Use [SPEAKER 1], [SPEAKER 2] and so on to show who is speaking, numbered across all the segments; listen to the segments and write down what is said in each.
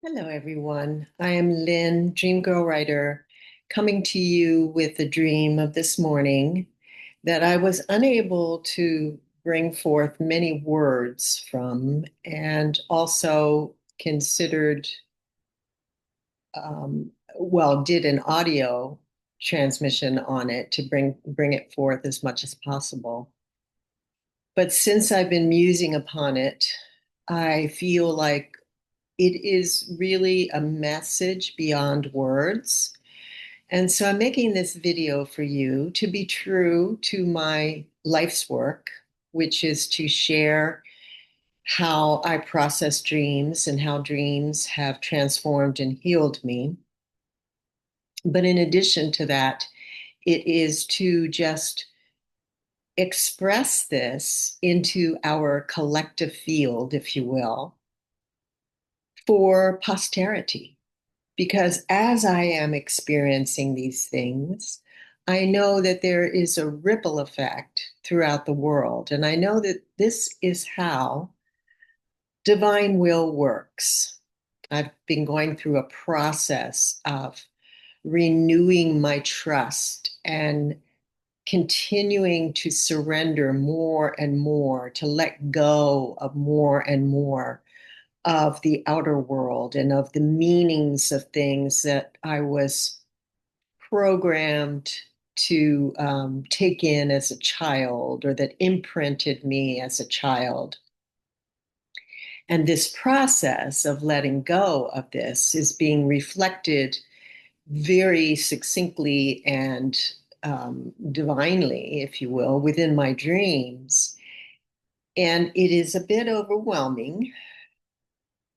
[SPEAKER 1] Hello, everyone. I am Lynn, Dream Girl Writer, coming to you with a dream of this morning that I was unable to bring forth many words from, and also considered, did an audio transmission on it to bring it forth as much as possible. But since I've been musing upon it, I feel like it is really a message beyond words. And so I'm making this video for you to be true to my life's work, which is to share how I process dreams and how dreams have transformed and healed me. But in addition to that, it is to just express this into our collective field, if you will, for posterity. Because as I am experiencing these things, I know that there is a ripple effect throughout the world. And I know that this is how divine will works. I've been going through a process of renewing my trust and continuing to surrender more and more, to let go of more and more of the outer world and of the meanings of things that I was programmed to take in as a child or that imprinted me as a child. And this process of letting go of this is being reflected very succinctly and divinely, if you will, within my dreams. And it is a bit overwhelming,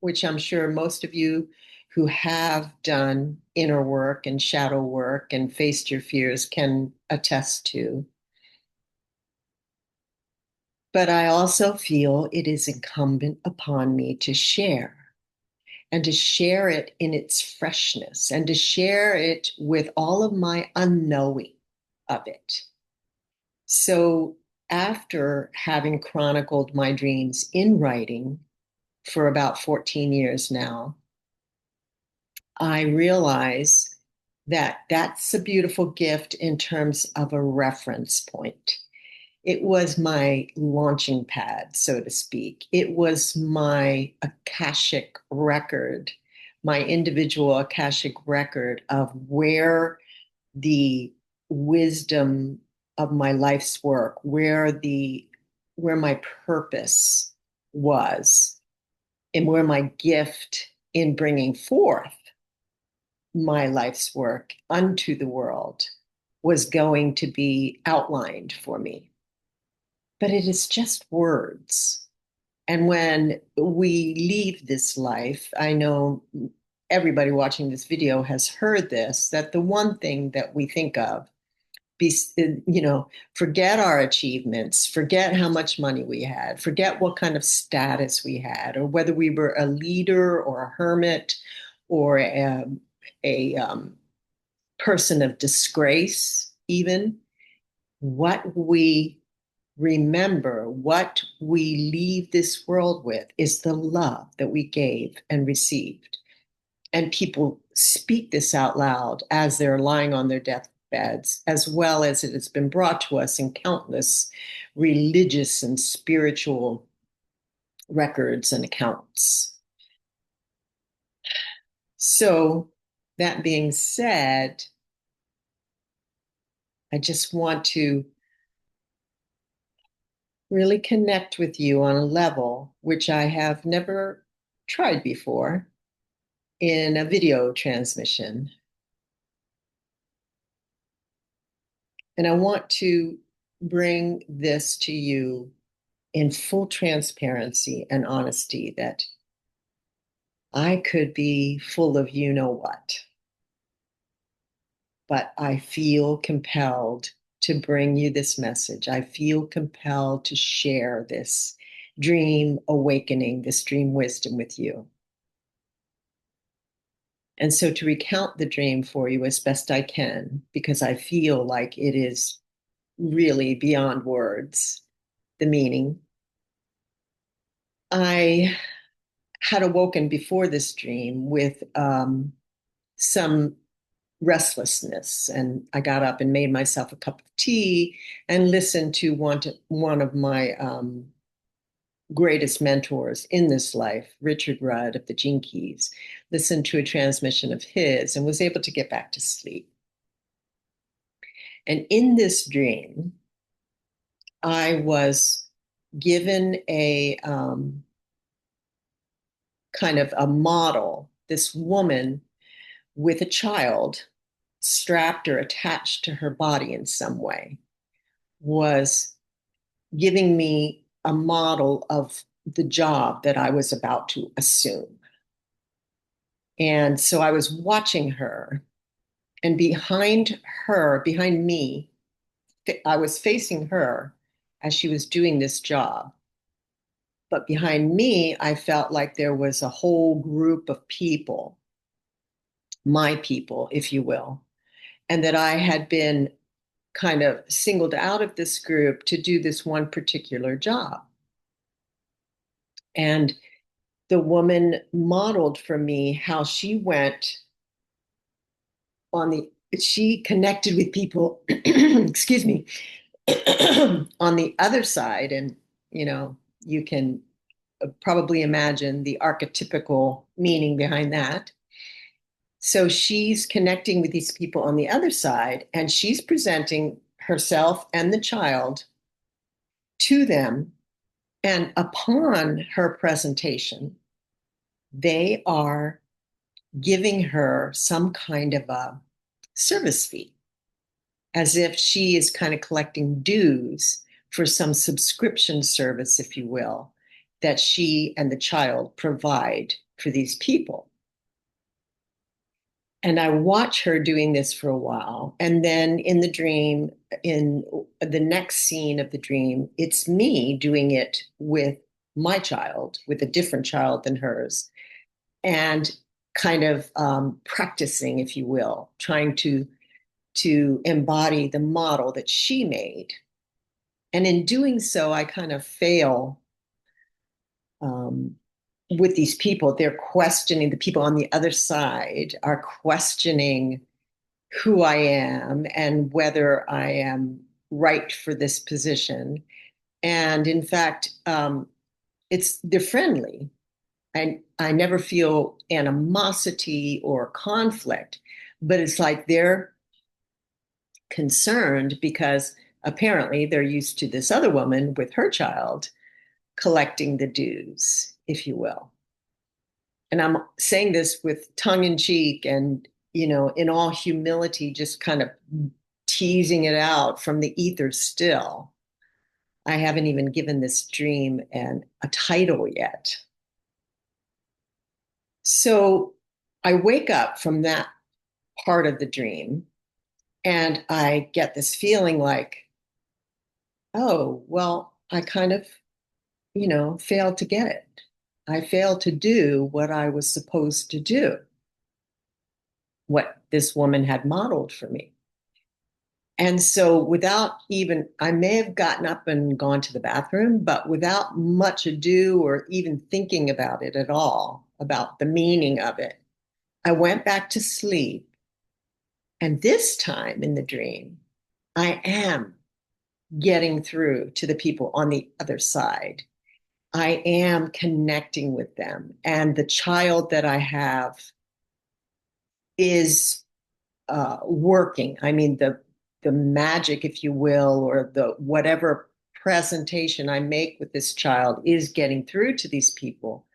[SPEAKER 1] which I'm sure most of you who have done inner work and shadow work and faced your fears can attest to. But I also feel it is incumbent upon me to share and to share it in its freshness and to share it with all of my unknowing of it. So, after having chronicled my dreams in writing for about 14 years now, I realize that that's a beautiful gift in terms of a reference point. It was my launching pad, so to speak. It was my Akashic record, my individual Akashic record of where the wisdom of my life's work, where my purpose was, and where my gift in bringing forth my life's work unto the world was going to be outlined for me. But it is just words. And when we leave this life, I know everybody watching this video has heard this, that the one thing that we think of, forget our achievements, forget how much money we had, forget what kind of status we had, or whether we were a leader or a hermit or a person of disgrace, even. What we remember, what we leave this world with, is the love that we gave and received. And people speak this out loud as they're lying on their deathbeds, as well as it has been brought to us in countless religious and spiritual records and accounts. So, that being said, I just want to really connect with you on a level which I have never tried before in a video transmission. And I want to bring this to you in full transparency and honesty that I could be full of you know what, but I feel compelled to bring you this message. I feel compelled to share this dream awakening, this dream wisdom with you. And so to recount the dream for you as best I can, because I feel like it is really beyond words, the meaning. I had awoken before this dream with some restlessness. And I got up and made myself a cup of tea and listened to one of my greatest mentors in this life, Richard Rudd of the Gene Keys, listened to a transmission of his and was able to get back to sleep. And in this dream, I was given a kind of a model, this woman with a child strapped or attached to her body in some way, was giving me a model of the job that I was about to assume. And so I was watching her, and behind her, behind me, I was facing her as she was doing this job. But behind me, I felt like there was a whole group of people, my people, if you will, and that I had been kind of singled out of this group to do this one particular job. And the woman modeled for me how she went she connected with people, excuse me, on the other side. And, you can probably imagine the archetypical meaning behind that. So she's connecting with these people on the other side, and she's presenting herself and the child to them. And upon her presentation, they are giving her some kind of a service fee, as if she is kind of collecting dues for some subscription service, if you will, that she and the child provide for these people. And I watch her doing this for a while. And then in the dream, in the next scene of the dream, it's me doing it with my child, with a different child than hers, and kind of practicing, if you will, trying to embody the model that she made. And in doing so, I kind of fail with these people. They're questioning, the people on the other side are questioning who I am and whether I am right for this position. And in fact, they're friendly. I never feel animosity or conflict, but it's like they're concerned because apparently they're used to this other woman with her child collecting the dues, if you will. And I'm saying this with tongue in cheek and, in all humility, just kind of teasing it out from the ether still. I haven't even given this dream a title yet. So I wake up from that part of the dream and I get this feeling like, oh, well, I kind of, failed to get it. I failed to do what I was supposed to do, what this woman had modeled for me. And so I may have gotten up and gone to the bathroom, but without much ado or even thinking about it at all, about the meaning of it, I went back to sleep. And this time in the dream, I am getting through to the people on the other side. I am connecting with them. And the child that I have is working. I mean, the magic, if you will, or the whatever presentation I make with this child is getting through to these people.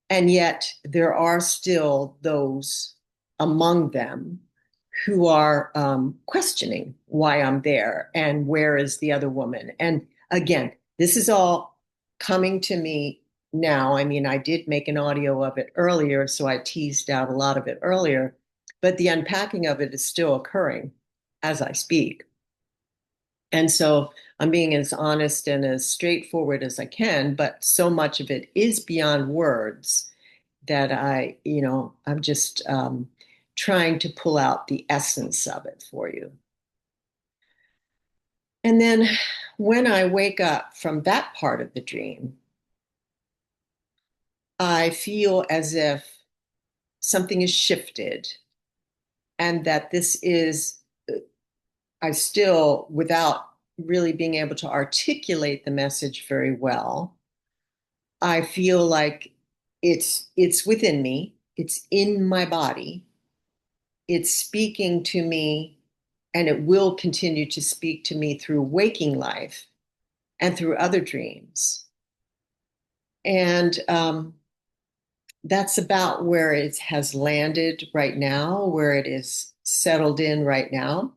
[SPEAKER 1] And yet there are still those among them who are questioning why I'm there and where is the other woman. And again, this is all coming to me now. I mean, I did make an audio of it earlier, so I teased out a lot of it earlier, but the unpacking of it is still occurring as I speak. And so I'm being as honest and as straightforward as I can, but so much of it is beyond words that I'm just trying to pull out the essence of it for you. And then when I wake up from that part of the dream, I feel as if something is shifted and that this is, I still, without really being able to articulate the message very well, I feel like it's within me, it's in my body, it's speaking to me, and it will continue to speak to me through waking life and through other dreams. And that's about where it has landed right now, where it is settled in right now.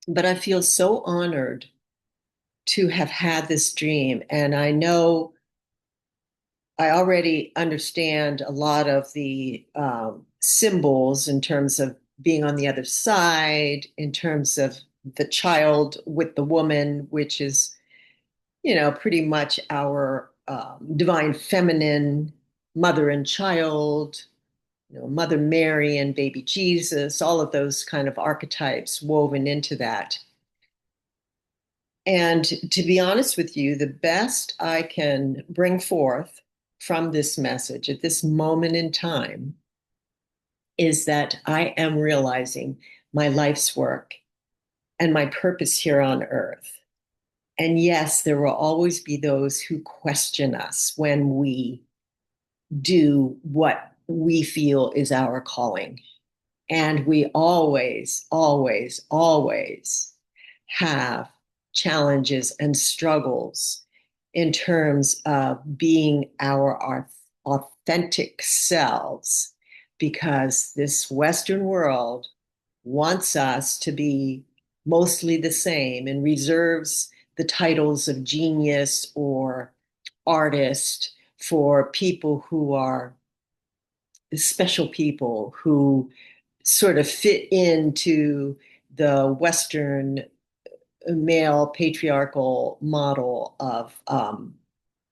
[SPEAKER 1] But I feel so honored to have had this dream. And I know I already understand a lot of the symbols in terms of being on the other side, in terms of the child with the woman, which is, pretty much our divine feminine mother and child, Mother Mary and baby Jesus, all of those kind of archetypes woven into that. And to be honest with you, the best I can bring forth from this message at this moment in time is that I am realizing my life's work and my purpose here on earth. And yes, there will always be those who question us when we do what we feel is our calling. And we always, always, always have challenges and struggles in terms of being our authentic selves, because this Western world wants us to be mostly the same and reserves the titles of genius or artist for people who are special people who sort of fit into the Western male patriarchal model of,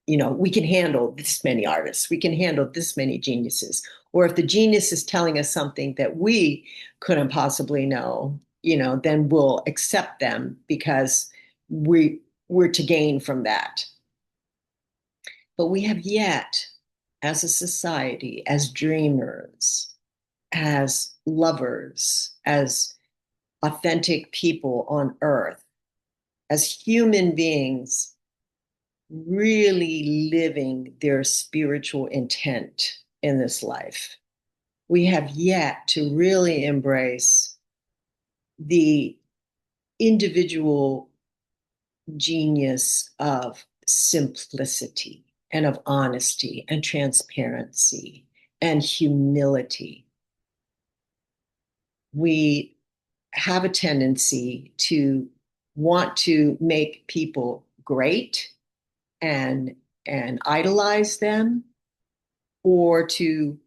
[SPEAKER 1] we can handle this many artists, we can handle this many geniuses. Or if the genius is telling us something that we couldn't possibly know, then we'll accept them because we're to gain from that. But we have yet, as a society, as dreamers, as lovers, as authentic people on earth, as human beings, really living their spiritual intent in this life. We have yet to really embrace the individual genius of simplicity and of honesty and transparency and humility. We have a tendency to want to make people great and idolize them, or to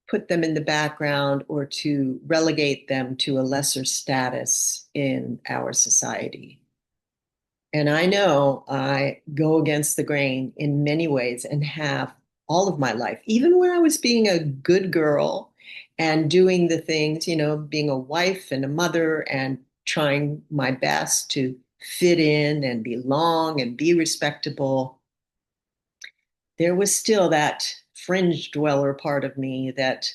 [SPEAKER 1] put them in the background, or to relegate them to a lesser status in our society. And I know I go against the grain in many ways and have all of my life, even when I was being a good girl and doing the things, being a wife and a mother and trying my best to fit in and belong and be respectable. There was still that fringe dweller part of me that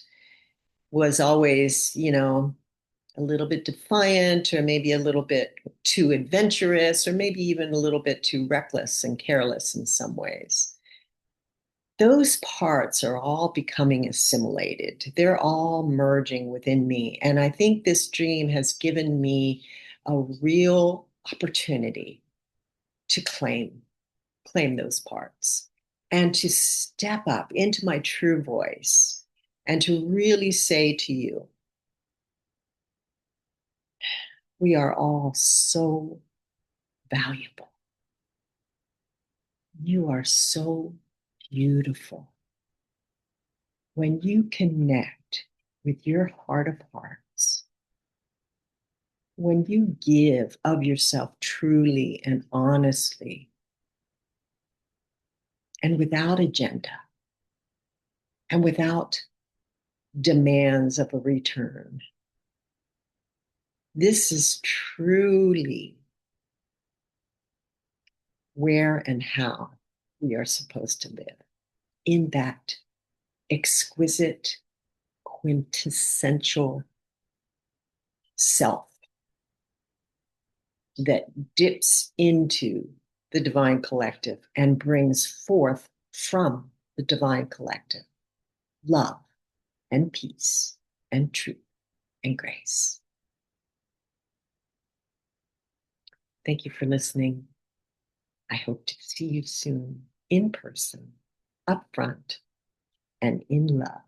[SPEAKER 1] was always, a little bit defiant, or maybe a little bit too adventurous, or maybe even a little bit too reckless and careless in some ways. Those parts are all becoming assimilated. They're all merging within me. And I think this dream has given me a real opportunity to claim those parts and to step up into my true voice and to really say to you, we are all so valuable. You are so beautiful. When you connect with your heart of hearts, when you give of yourself truly and honestly and without agenda and without demands of a return, this is truly where and how we are supposed to live. in that exquisite, quintessential self that dips into the divine collective and brings forth from the divine collective love and peace and truth and grace. Thank you for listening. I hope to see you soon in person, up front, and in love.